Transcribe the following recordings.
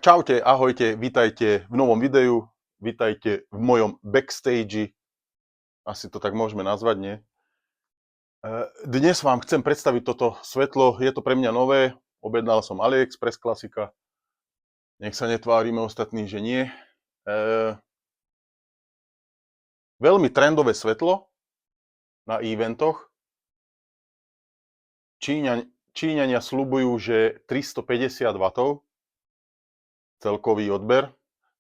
Čaute, ahojte, vítajte v novom videu, vítajte v mojom backstage, asi to tak môžeme nazvať, nie? Dnes vám chcem predstaviť toto svetlo, je to pre mňa nové, objednal som AliExpress klasika, nech sa netvárime ostatní, že nie. Veľmi trendové svetlo na eventoch. Číňania sľubujú, že 350 W celkový odber,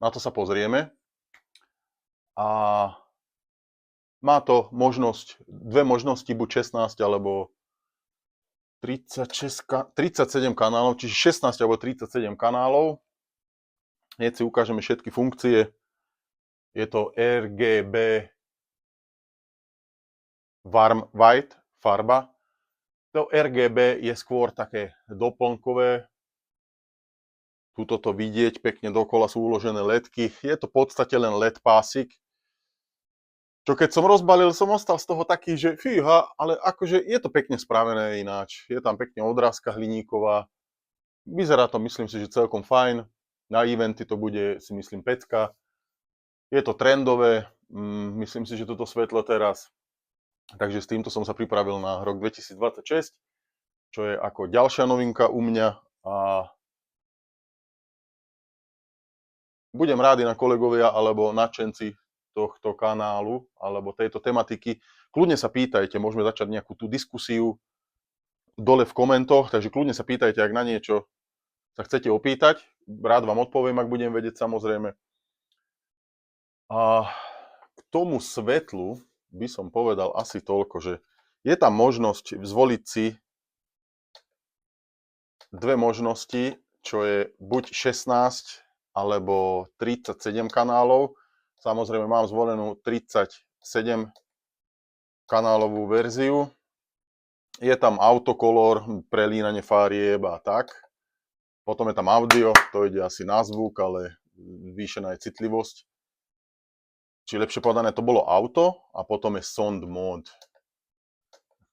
na to sa pozrieme. A má to dve možnosti, buď 16 alebo 37 kanálov, čiže 16 alebo 37 kanálov. Hneď si ukážeme všetky funkcie. Je to RGB Warm White farba. To RGB je skôr také doplnkové. Tuto to vidieť, pekne dokola sú uložené ledky. Je to v podstate len LED pásik. Čo keď som rozbalil, som ostal z toho taký, že fíha, ale akože je to pekne spravené ináč. Je tam pekne odrázka hliníková. Vyzerá to, myslím si, že celkom fajn. Na eventy to bude, si myslím, pecka. Je to trendové, myslím si, že toto svetlo teraz. Takže s týmto som sa pripravil na rok 2026, čo je ako ďalšia novinka u mňa. A budem rádi na kolegovia alebo nadšenci tohto kanálu alebo tejto tematiky. Kľudne sa pýtajte, môžeme začať nejakú tú diskusiu dole v komentoch, takže kľudne sa pýtajte, ak na niečo sa chcete opýtať. Rád vám odpoviem, ak budem vedieť, samozrejme. A k tomu svetlu by som povedal asi toľko, že je tam možnosť zvoliť si dve možnosti, čo je buď 16 alebo 37 kanálov. Samozrejme mám zvolenú 37 kanálovú verziu. Je tam autokolor, prelínanie farieb a tak. Potom je tam audio, to ide asi na zvuk, ale zvýšená je citlivosť. Či lepšie povedané, to bolo auto a potom je sound mode.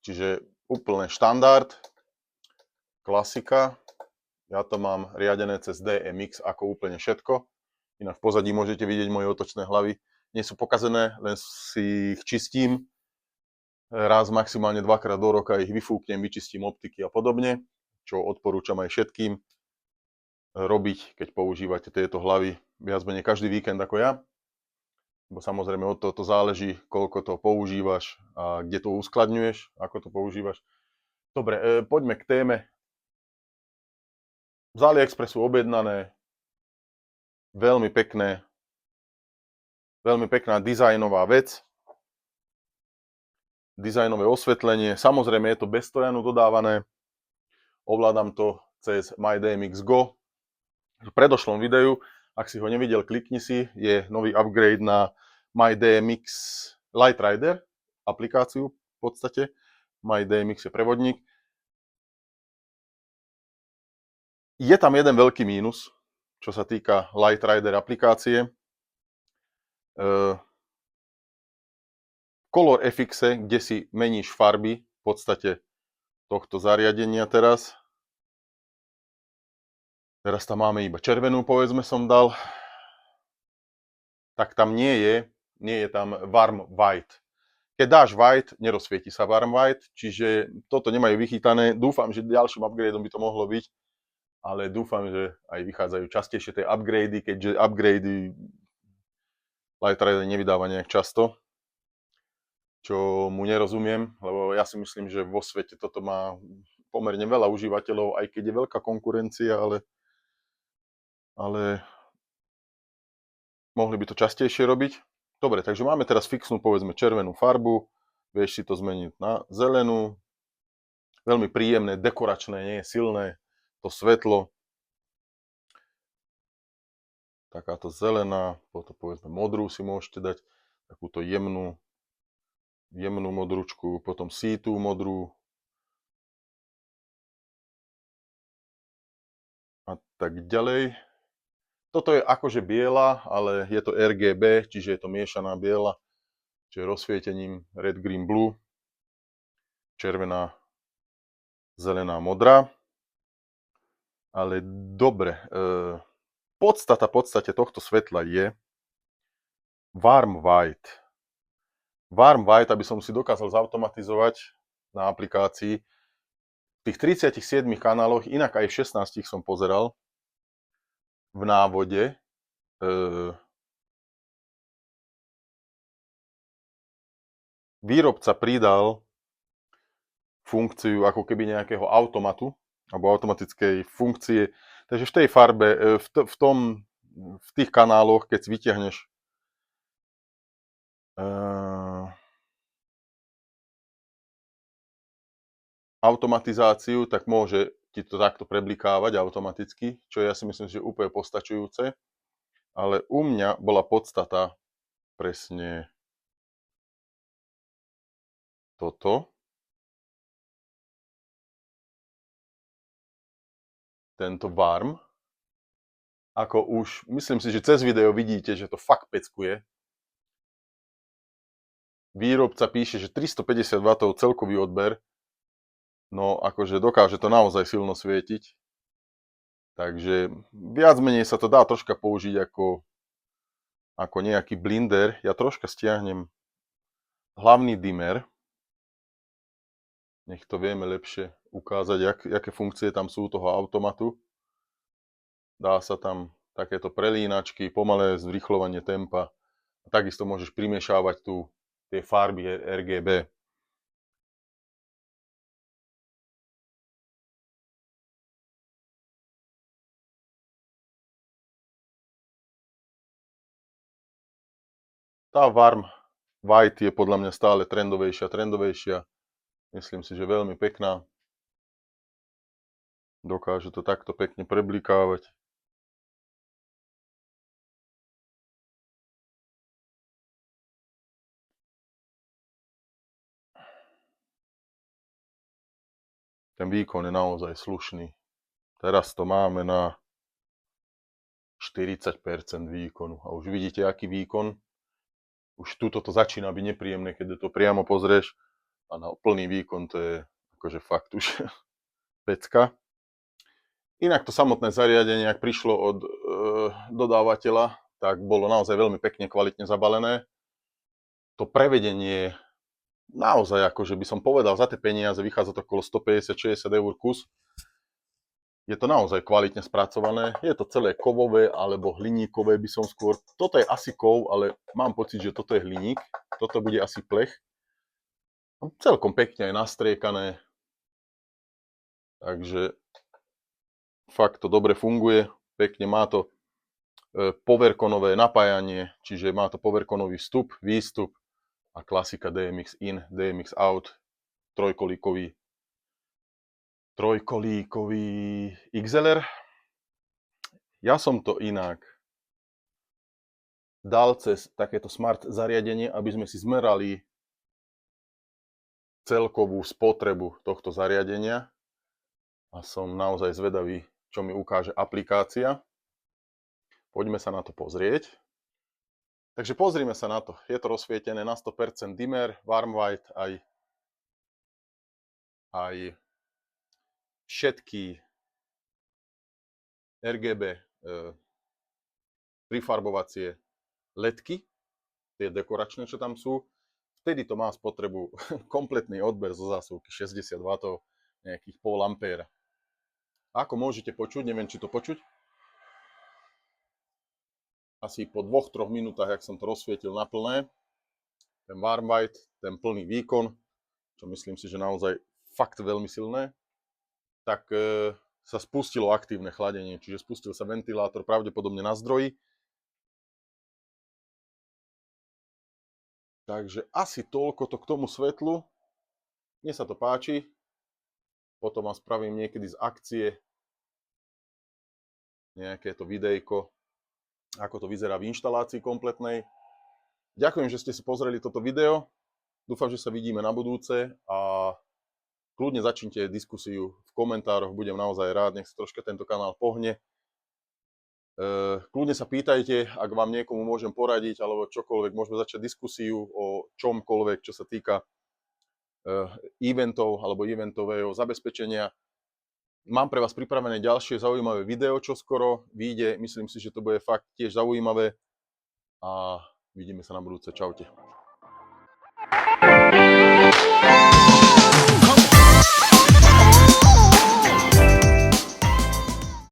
Čiže úplne štandard, klasika. Ja to mám riadené cez DMX ako úplne všetko. Inak v pozadí môžete vidieť moje otočné hlavy. Nie sú pokazené, len si ich čistím. Raz, maximálne dvakrát do roka ich vyfúknem, vyčistím optiky a podobne, čo odporúčam aj všetkým robiť, keď používate tieto hlavy viac menej každý víkend ako ja. Bo samozrejme od toho to záleží, koľko to používaš a kde to uskladňuješ, ako to používaš. Dobre, poďme k téme. Z AliExpressu objednané, veľmi pekná dizajnová vec. Dizajnové osvetlenie. Samozrejme je to bez stojanu dodávané. Ovládam to cez MyDMX Go. V predošlom videu, ak si ho nevidel, klikni si, je nový upgrade na MyDMX Light Rider aplikáciu v podstate. MyDMX je prevodník. Je tam jeden veľký mínus, čo sa týka Light Rider aplikácie. V Color FX, kde si meníš farby v podstate tohto zariadenia teraz. Teraz tam máme iba červenú, povedzme som dal. Tak tam nie je tam warm white. Keď dáš white, nerozsvieti sa warm white, čiže toto nemajú vychytané. Dúfam, že ďalším upgradeom by to mohlo byť, ale dúfam, že aj vychádzajú častejšie tie upgrady, keďže upgrady Light Rider nevydáva nejak často, čo mu nerozumiem, lebo ja si myslím, že vo svete toto má pomerne veľa užívateľov, aj keď je veľká konkurencia, ale mohli by to častejšie robiť. Dobre, takže máme teraz fixnú, povedzme, červenú farbu, vieš si to zmeniť na zelenú, veľmi príjemné, dekoračné, nie je silné to svetlo. Takáto zelená, potom povedzme modrú si môžete dať, takúto jemnú modručku, potom sítú modrú a tak ďalej. Toto je akože biela, ale je to RGB, čiže je to miešaná biela, čiže rozsvietením red, green, blue, červená, zelená, modrá. Ale dobre, podstate tohto svetla je warm white. Warm white, aby som si dokázal zautomatizovať na aplikácii. V tých 37 kanáloch, inak aj v 16 som pozeral v návode, výrobca pridal funkciu ako keby nejakého automatu alebo automatickej funkcie. Takže v tej farbe, v tých kanáloch, keď si vytiahneš automatizáciu, tak môže ti to takto preblikávať automaticky, čo ja si myslím, že je úplne postačujúce. Ale u mňa bola podstata presne toto. Tento warm. Ako už, myslím si, že cez video vidíte, že to fakt peckuje. Výrobca píše, že 350 W celkový odber. No akože dokáže to naozaj silno svietiť. Takže viac menej sa to dá troška použiť ako nejaký blinder. Ja troška stiahnem hlavný dimmer. Nech to vieme lepšie ukázať, aké funkcie tam sú toho automatu. Dá sa tam takéto prelínačky, pomalé zrýchľovanie tempa. Takisto môžeš primiešávať tu tie farby RGB. Tá warm white je podľa mňa stále trendovejšia. Myslím si, že veľmi pekná. Dokáže to takto pekne preblikávať. Ten výkon je naozaj slušný. Teraz to máme na 40% výkonu. A už vidíte, aký výkon. Už tuto to začína byť nepríjemné, keď to priamo pozrieš. A na plný výkon to je akože fakt už pecka. Inak to samotné zariadenie, ak prišlo od dodávateľa, tak bolo naozaj veľmi pekne, kvalitne zabalené. To prevedenie naozaj, akože by som povedal, za tie peniaze vychádza to okolo 150-60 eur kus. Je to naozaj kvalitne spracované. Je to celé kovové alebo hliníkové by som skôr. Toto je asi kov, ale mám pocit, že toto je hliník. Toto bude asi plech. Celkom pekne aj nastriekané. Takže fakt to dobre funguje. Pekne má to powerconové napájanie, čiže má to powerconový vstup, výstup a klasika DMX in, DMX out, trojkolíkový XLR. Ja som to inak dal cez takéto smart zariadenie, aby sme si zmerali celkovú spotrebu tohto zariadenia. A som naozaj zvedavý, čo mi ukáže aplikácia. Poďme sa na to pozrieť. Takže pozrime sa na to. Je to rozsvietené na 100% dimmer, warm white, aj všetky RGB prifarbovacie ledky, tie dekoračné, čo tam sú. Vtedy to má spotrebu kompletný odber zo zásuvky 60 W, nejakých pol ampéra. Ako môžete počuť, neviem, či to počuť, asi po 2-3 minútach, jak som to rozsvietil na plné, ten warm white, ten plný výkon, čo myslím si, že naozaj fakt veľmi silné, tak sa spustilo aktívne chladenie, čiže spustil sa ventilátor pravdepodobne na zdroji. Takže asi toľko to k tomu svetlu. Mne sa to páči. Potom vám spravím niekedy z akcie nejaké to videjko, ako to vyzerá v inštalácii kompletnej. Ďakujem, že ste si pozreli toto video. Dúfam, že sa vidíme na budúce a kľudne začnite diskusiu v komentároch. Budem naozaj rád, nech sa troška tento kanál pohne. Kľudne sa pýtajte, ak vám niekomu môžem poradiť alebo čokoľvek, môžeme začať diskusiu o čomkoľvek, čo sa týka eventov alebo eventového zabezpečenia. Mám pre vás pripravené ďalšie zaujímavé video, čo skoro vyjde. Myslím si, že to bude fakt tiež zaujímavé a vidíme sa na budúce. Čaute.